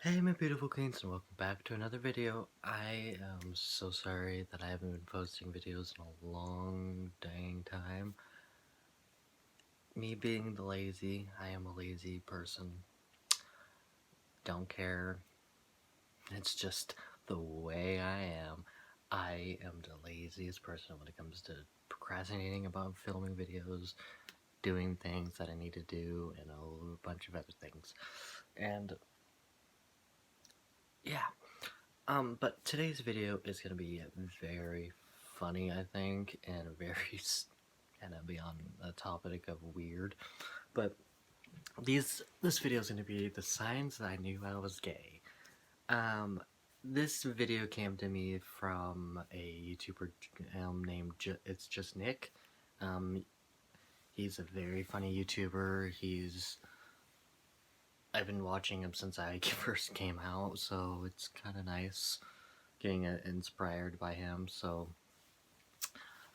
Hey my beautiful queens, and welcome back to another video. I am so sorry that I haven't been posting videos in a long dang time. Me being the lazy, I am a lazy person. Don't care. It's just the way I am. I am the laziest person when it comes to procrastinating about filming videos, doing things that I need to do, and a bunch of other things. And yeah. But today's video is gonna be very funny, I think, and very gonna be on the topic of weird. But this video is gonna be the signs that I knew I was gay. This video came to me from a YouTuber named It's Just Nick. He's a very funny YouTuber. I've been watching him since I first came out, so it's kind of nice getting inspired by him. So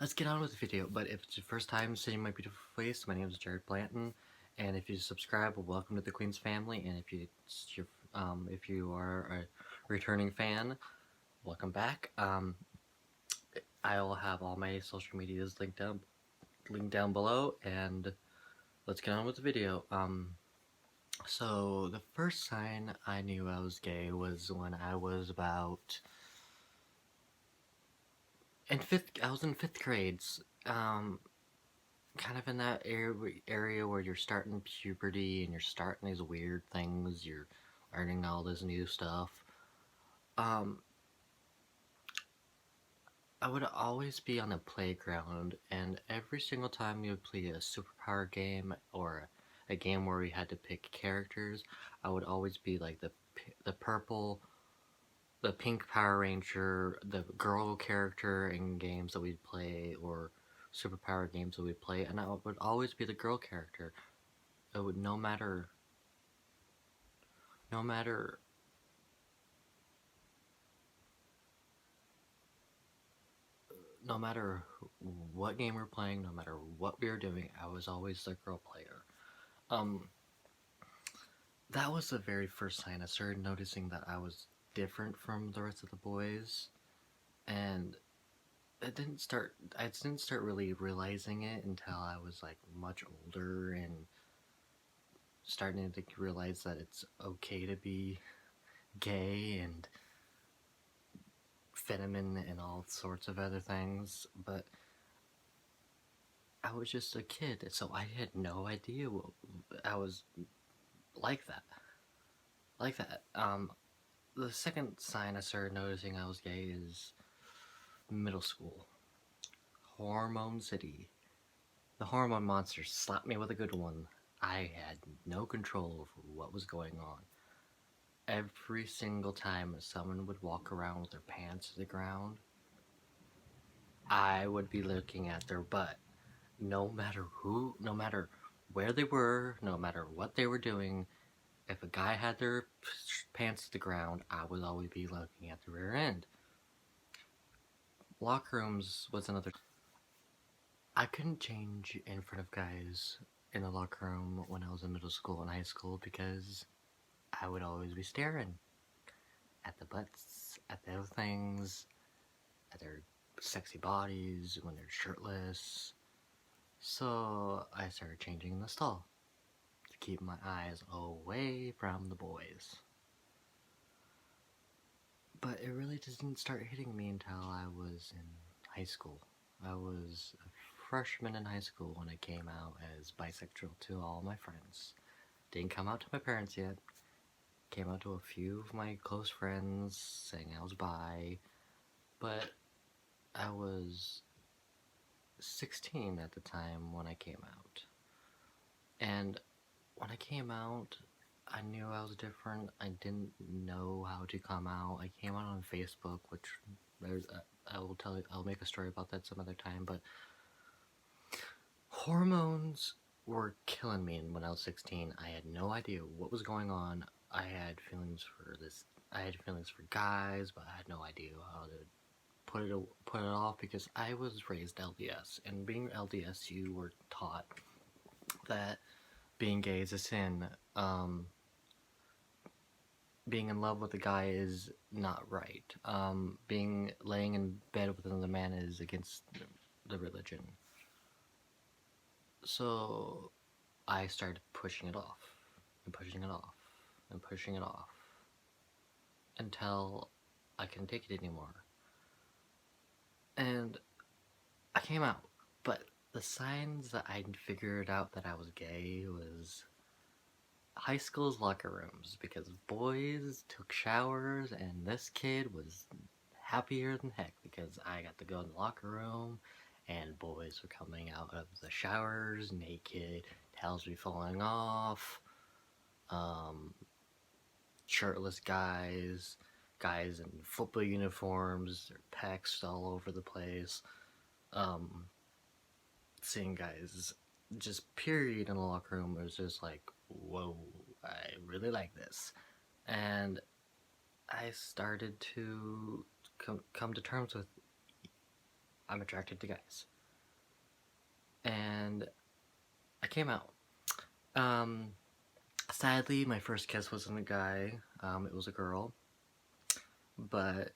let's get on with the video. But if it's your first time seeing my beautiful face, my name is Jared Blanton, and if you subscribe, welcome to the Queenz family. And if you are a returning fan, welcome back. I will have all my social medias linked down below, and let's get on with the video. So the first sign I knew I was gay was when I was about I was in fifth grade. Kind of in that area where you're starting puberty and you're starting these weird things. You're learning all this new stuff. I would always be on the playground, and every single time we would play a superpower game or a game where we had to pick characters, I would always be like the purple, the pink Power Ranger, the girl character in games that we'd play, or superpower games that we'd play, and I would always be the girl character. It would no matter no matter no matter what game we're playing, no matter what we were doing, I was always the girl player. That was the very first sign I started noticing that I was different from the rest of the boys, and I didn't start really realizing it until I was like much older and starting to realize that it's okay to be gay and feminine and all sorts of other things. But I was just a kid, so I had no idea I was like that. Like that. The second sign I started noticing I was gay is middle school. Hormone City. The hormone monster slapped me with a good one. I had no control over what was going on. Every single time someone would walk around with their pants to the ground, I would be looking at their butt. No matter where they were, no matter what they were doing, if a guy had their pants to the ground, I would always be looking at the rear end. Locker rooms was another. I couldn't change in front of guys in the locker room when I was in middle school and high school because I would always be staring at the butts, at the other things, at their sexy bodies when they're shirtless. So I started changing the stall to keep my eyes away from the boys. But it really didn't start hitting me until I was in high school. I was a freshman in high school when I came out as bisexual to all my friends. Didn't come out to my parents yet. Came out to a few of my close friends saying I was bi. But I was 16 at the time when I came out. And when I came out, I knew I was different. I didn't know how to come out. I came out on Facebook, which I'll make a story about that some other time, but hormones were killing me when I was 16. I had no idea what was going on. I had feelings for guys, but I had no idea how to put it off because I was raised LDS, and being LDS, you were taught that being gay is a sin. being in love with a guy is not right. Being laying in bed with another man is against the religion. So I started pushing it off and pushing it off and pushing it off until I couldn't take it anymore. And I came out, but the signs that I figured out that I was gay was high school's locker rooms, because boys took showers and this kid was happier than heck because I got to go in the locker room and boys were coming out of the showers naked, towels be falling off, shirtless guys, guys in football uniforms, their pecs all over the place, seeing guys just period in the locker room was just like, whoa, I really like this. And I started to come to terms with I'm attracted to guys. And I came out. Sadly, my first kiss wasn't a guy, it was a girl. But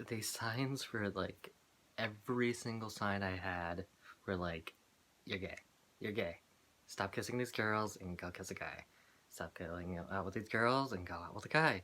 these signs were like, every single sign I had were like, you're gay. You're gay. Stop kissing these girls and go kiss a guy. Stop going out with these girls and go out with a guy.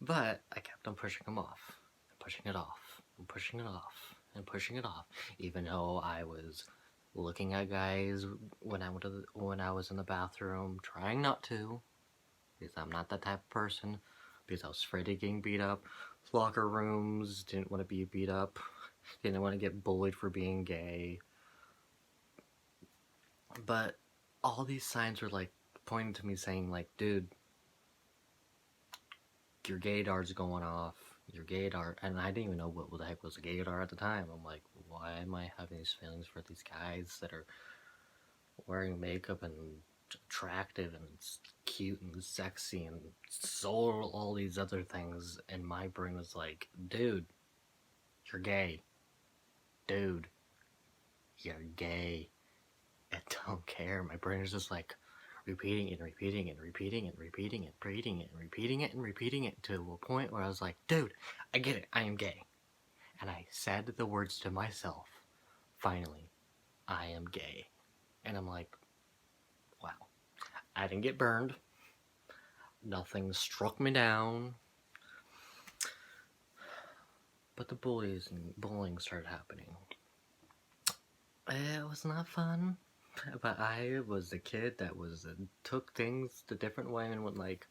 But I kept on pushing them off, and pushing it off, and pushing it off, and pushing it off. Even though I was looking at guys when I was in the bathroom, trying not to, because I'm not that type of person. Because I was afraid of getting beat up. Locker rooms, didn't want to be beat up. Didn't want to get bullied for being gay. But all these signs were like pointing to me saying like, dude, your gaydar's going off. Your gaydar, and I didn't even know what the heck was a gaydar at the time. I'm like, why am I having these feelings for these guys that are wearing makeup and attractive and cute and sexy and so all these other things? And my brain was like, dude, you're gay. Dude, you're gay. I don't care. My brain is just like repeating it and repeating it and repeating it and repeating it, repeating it and repeating it and repeating it to a point where I was like, dude, I get it. I am gay. And I said the words to myself, finally, I am gay. And I'm like, wow. I didn't get burned. Nothing struck me down. But the bullying started happening. It was not fun. But I was the kid that took things the different way and would like,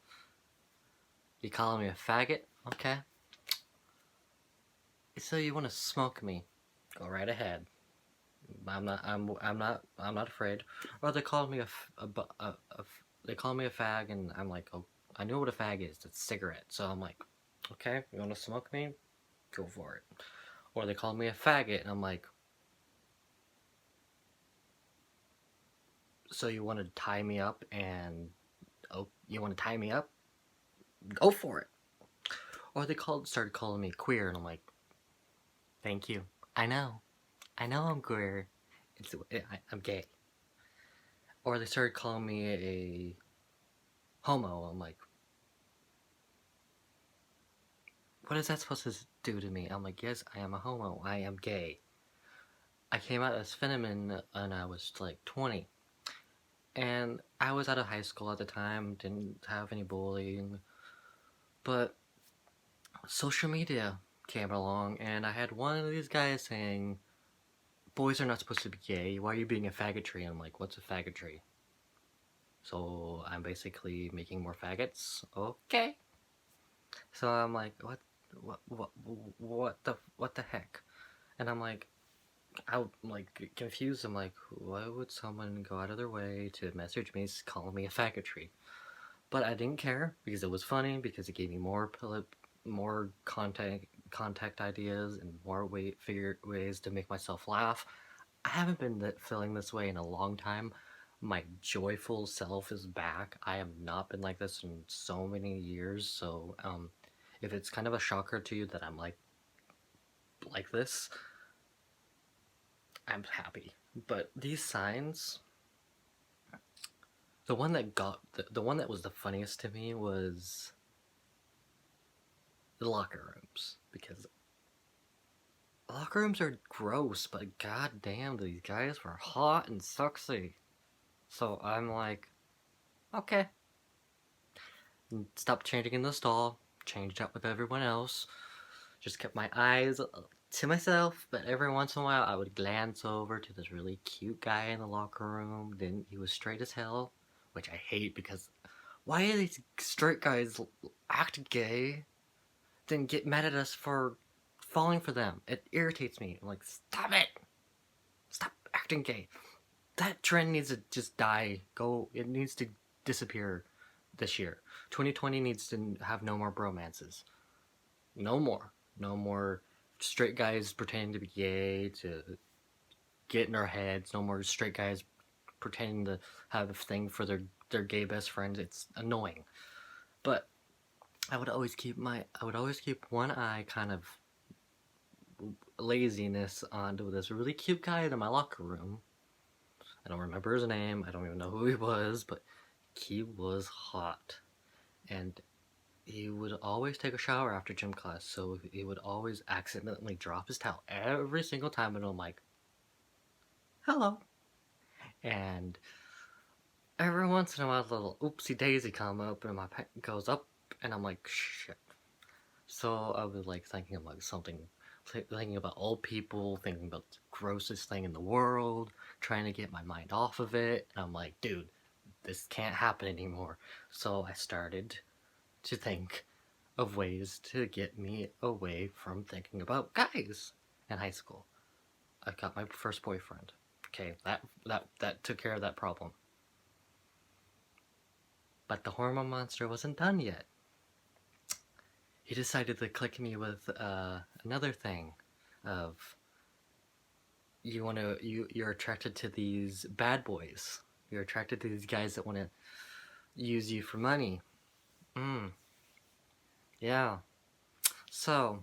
you calling me a faggot? Okay. So you want to smoke me? Go right ahead. I'm not afraid. Or they called me they called me a fag, and I'm like, oh, I know what a fag is. It's a cigarette. So I'm like, okay, you want to smoke me? Go for it. Or they called me a faggot, and I'm like, so you want to tie me up and, oh, you want to tie me up? Go for it. Or they started calling me queer, and I'm like, thank you. I know I'm queer. I'm gay. Or they started calling me a homo. I'm like, what is that supposed to do to me? I'm like, yes, I am a homo. I am gay. I came out as feminine and I was like 20. And I was out of high school at the time, didn't have any bullying. But social media came along and I had one of these guys saying, boys are not supposed to be gay. Why are you being a faggotry? And I'm like, what's a faggotry? So I'm basically making more faggots. Okay. So I'm like, what the heck? And I'm like confused. I'm like, why would someone go out of their way to message me calling me a faggotry? But I didn't care because it was funny, because it gave me more contact ideas and more ways to make myself laugh. I haven't been feeling this way in a long time. My joyful self is back. I have not been like this in so many years. So if it's kind of a shocker to you that I'm like this, I'm happy. But these signs The one that got the one that was the funniest to me was the locker rooms, because locker rooms are gross, but god damn, these guys were hot and sexy. So I'm like, okay. Stopped changing in the stall, changed up with everyone else, just kept my eyes to myself, but every once in a while I would glance over to this really cute guy in the locker room. Then he was straight as hell, which I hate, because why are these straight guys act gay, then get mad at us for falling for them? It irritates me. I'm like, stop it! Stop acting gay. That trend needs to just die. It needs to disappear this year. 2020 needs to have no more bromances. No more. No more straight guys pretending to be gay to get in our heads. No more straight guys pretending to have a thing for their gay best friends. It's annoying. But I would always keep one eye kind of laziness onto this really cute guy in my locker room. I don't remember his name. I don't even know who he was, but he was hot. And he would always take a shower after gym class, so he would always accidentally drop his towel every single time, and I'm like, hello. And every once in a while, a little oopsie daisy come up, and my pen goes up, and I'm like, shit. So I was like thinking about thinking about old people, thinking about the grossest thing in the world, trying to get my mind off of it, and I'm like, dude, this can't happen anymore. So I started to think of ways to get me away from thinking about guys in high school. I got my first boyfriend. Okay, that took care of that problem. But the hormone monster wasn't done yet. He decided to click me with another thing of you're attracted to these bad boys. You're attracted to these guys that want to use you for money. Yeah. So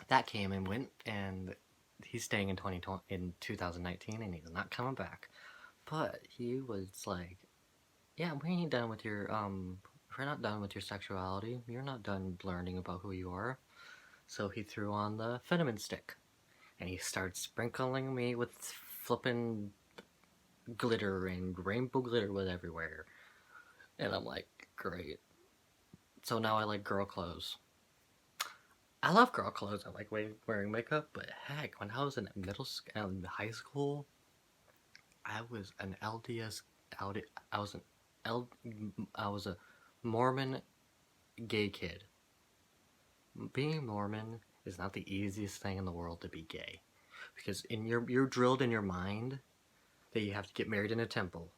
that came and went, and he's staying in 2019, and he's not coming back. But he was like, yeah, we ain't done with your we're not done with your sexuality. You're not done learning about who you are. So he threw on the Fenneman stick, and he started sprinkling me with flippin' glitter, and rainbow glitter was everywhere. And I'm like, great. So now I like girl clothes. I love girl clothes. I like wearing makeup, but heck, when I was in high school, I was an LDS. I was an L. I was a Mormon gay kid. Being Mormon is not the easiest thing in the world to be gay, because you're drilled in your mind that you have to get married in a temple.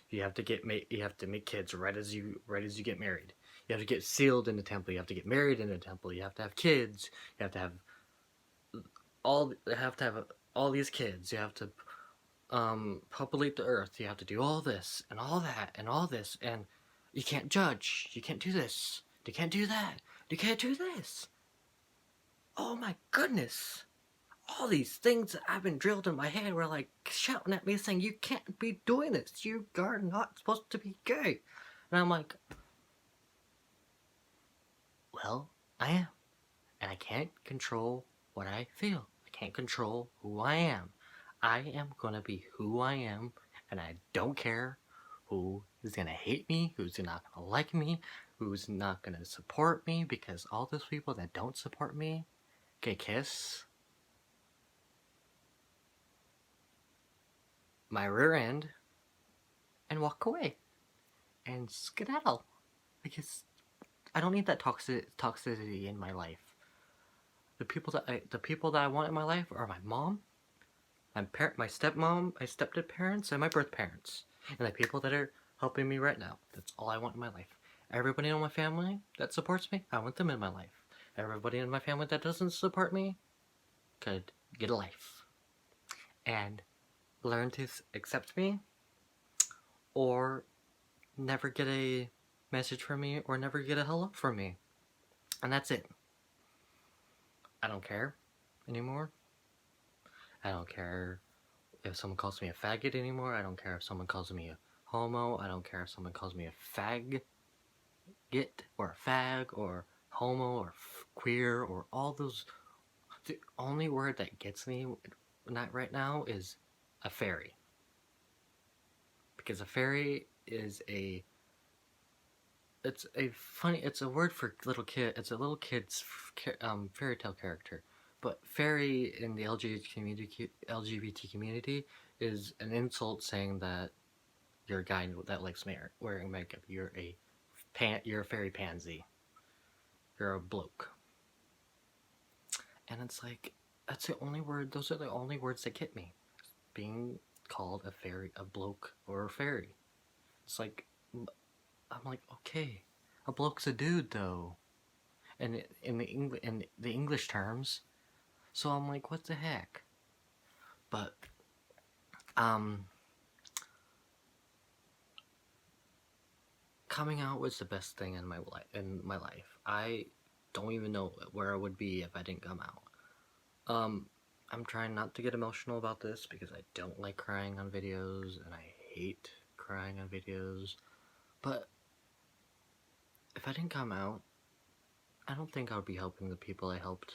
You have to make kids right as you get married. You have to get sealed in the temple. You have to get married in a temple. You have to have kids. You have to have all these kids. You have to populate the earth. You have to do all this and all that and all this, and you can't judge. You can't do this. You can't do that. You can't do this. Oh my goodness. All these things that I've been drilled in my head were like shouting at me saying, you can't be doing this. You are not supposed to be gay. And I'm like, well, I am. And I can't control what I feel. I can't control who I am. I am going to be who I am, and I don't care who is going to hate me, who's not going to like me, who's not going to support me, because all those people that don't support me get kiss my rear end and walk away and skedaddle, because I don't need that toxicity in my life. The people that I want in my life are my mom, my stepmom, my stepdad parents, and my birth parents, and the people that are helping me right now. That's all I want in my life. Everybody in my family that supports me, I want them in my life. Everybody in my family that doesn't support me could get a life and learn to accept me, or never get a message from me, or never get a hello from me. And that's it. I don't care anymore. I don't care if someone calls me a faggot anymore. I don't care if someone calls me a homo. I don't care if someone calls me a fag, or a fag, or homo, or queer, or all those. The only word that gets me not right now is a fairy. Because a fairy is it's a word for little kid. It's a little kid's fairy tale character. But fairy in the LGBT community is an insult saying that you're a guy that likes wearing makeup. You're a fairy pansy. You're a bloke. And it's like, that's the only word. Those are the only words that get me. Being called a fairy, a bloke, or a fairy. It's like, I'm like, okay, a bloke's a dude though, and in the English terms. So I'm like, what the heck? But coming out was the best thing in my life. I don't even know where I would be if I didn't come out. I'm trying not to get emotional about this because I don't like crying on videos, and I hate crying on videos. But if I didn't come out, I don't think I would be helping the people I helped.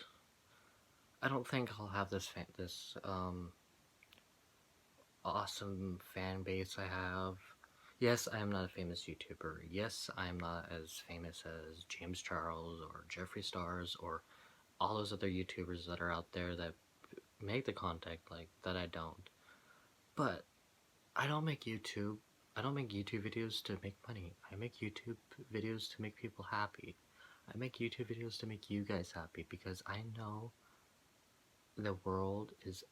I don't think I'll have this awesome fan base I have. Yes, I am not a famous YouTuber. Yes, I am not as famous as James Charles or Jeffree Stars or all those other YouTubers that are out there that make the content like that I don't. But I don't make YouTube videos to make money. I make YouTube videos to make people happy. I make YouTube videos to make you guys happy because I know the world is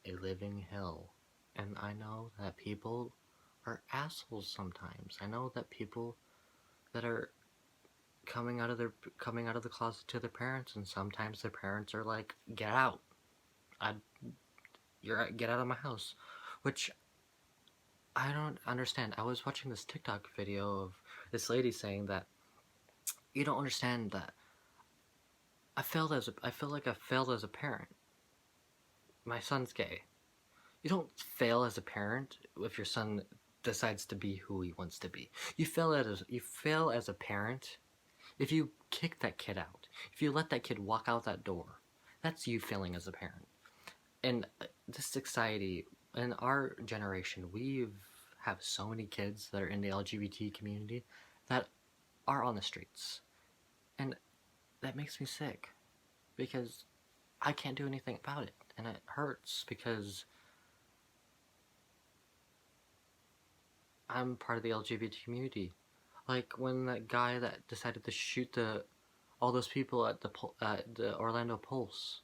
a living hell. And I know that people are assholes sometimes. I know that people that are coming out of the closet to their parents, and sometimes their parents are like, "Get out! Get out of my house," which I don't understand. I was watching this TikTok video of this lady saying that you don't understand that I feel like I failed as a parent. My son's gay. You don't fail as a parent if your son decides to be who he wants to be. You fail as a parent if you kick that kid out. If you let that kid walk out that door. That's you failing as a parent. And this society, in our generation, we have so many kids that are in the LGBT community that are on the streets. And that makes me sick because I can't do anything about it. And it hurts because I'm part of the LGBT community. Like when that guy that decided to shoot all those people at the Orlando Pulse,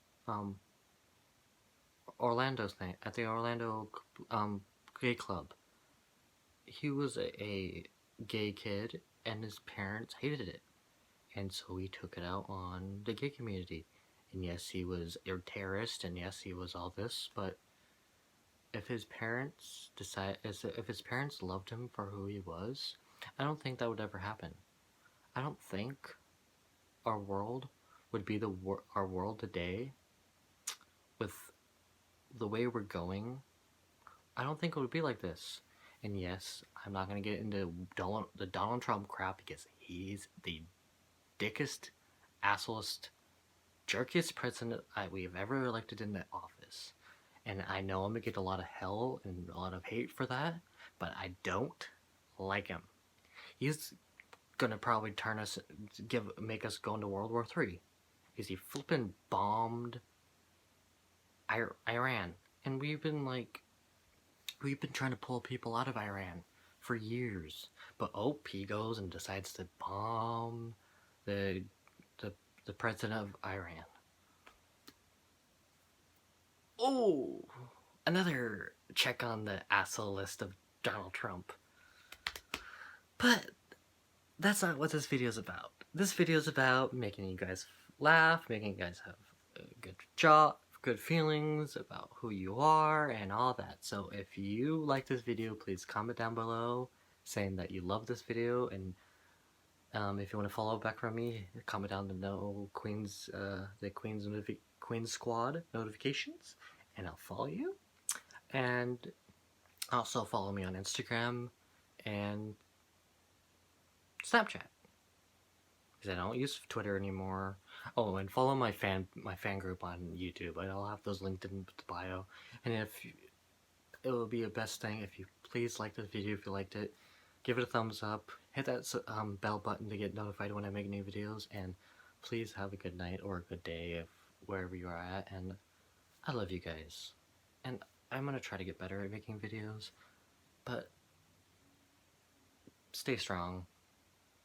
Orlando's thing at the Orlando gay club. He was a gay kid, and his parents hated it, and so he took it out on the gay community. And yes, he was a terrorist, and yes, he was all this, but if his parents loved him for who he was, I don't think that would ever happen. I don't think our world would be our world today with the way we're going. I don't think it would be like this. And yes, I'm not going to get into the Donald Trump crap because he's the dickest, assholiest, jerkiest president we've ever elected in the office. And I know I'm going to get a lot of hell and a lot of hate for that, but I don't like him. He's going to probably make us go into World War III. Because he flipping bombed Iran. And we've been trying to pull people out of Iran for years. But he goes and decides to bomb the president of Iran. Oh, another check on the asshole list of Donald Trump. But that's not what this video is about. This video is about making you guys laugh, making you guys have a good feelings about who you are and all that. So if you like this video, please comment down below saying that you love this video, and if you want to follow back from me, comment down the Queenz Squad notifications, and I'll follow you. And also follow me on Instagram and Snapchat, because I don't use Twitter anymore. Oh, and follow my fan group on YouTube. I'll have those linked in the bio. And if you, it will be the best thing if you please like this video if you liked it. Give it a thumbs up. Hit that bell button to get notified when I make new videos. And please have a good night or a good day if wherever you are at. And I love you guys. And I'm gonna try to get better at making videos. But stay strong.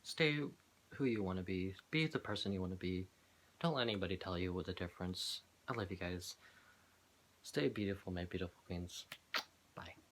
Stay who you want to be. Be the person you want to be. Don't let anybody tell you what the difference. I love you guys. Stay beautiful, my beautiful queens.